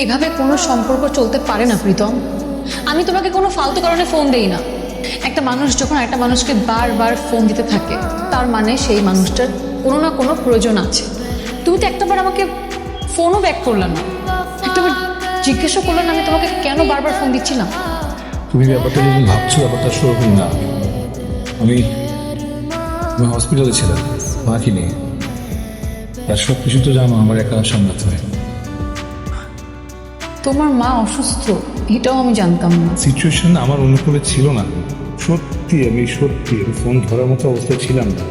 এভাবে কোনো সম্পর্ক চলতে পারে না প্রীতম। আমি তোমাকে কোনো ফালতু কারণে ফোন দেই না। একটা মানুষ যখন একটা মানুষকে বারবার ফোন দিতে থাকে, তার মানে সেই মানুষটার কোনো না কোনো প্রয়োজন আছে। তুমি তো একটাবার আমাকে ফোনও ব্যাক করলে না, একটাবার জিজ্ঞাসা করলে না আমি তোমাকে কেন বারবার ফোন দিচ্ছিলাম। তুমি ব্যাপারটা যখন ভাবছো, ব্যাপারটা সেরকম না। আমি হসপিটালে ছিলাম, মাকে নিয়ে। আর সব কিছু তো জানো, আমার একা সামলাতে হয়। তোমার মা অসুস্থ, এটাও আমি জানতাম না। সিচুয়েশন আমার অনুকূলে ছিল না, সত্যি আমি ফোন ধরার মতো অবস্থায় ছিলাম না।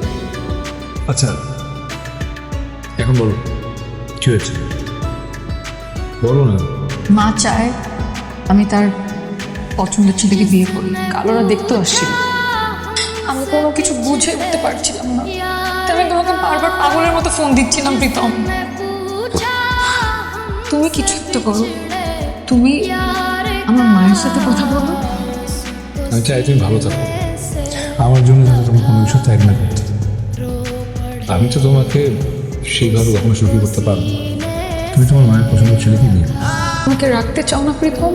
আচ্ছা, এখন বলো কি হয়েছে, বলো না। মা চায় আমি তার পছন্দের ছেলেকে বিয়ে করি, কালোরা দেখতে আসছিল। আমি কোনো কিছু বুঝে উঠতে পারছিলাম না, তাই আমি তোমাকে বারবার পাগলের মতো ফোন দিচ্ছিলাম। প্রীতম, তুমি কিছু একটা করো, তুমি আমার মায়ের সাথে কথা বলো। আমি চাই তুমি ভালো থাকো, আমার জন্য যাতে তোমার কোনো কিছু ত্যাগ না করতে। আমি তো তোমাকে সেইভাবে কখনো সুখী করতে পারবো। তুমি তোমার মায়ের পছন্দের ছেলেকে নিয়ে আমাকে রাখতে চাও না প্রীতম?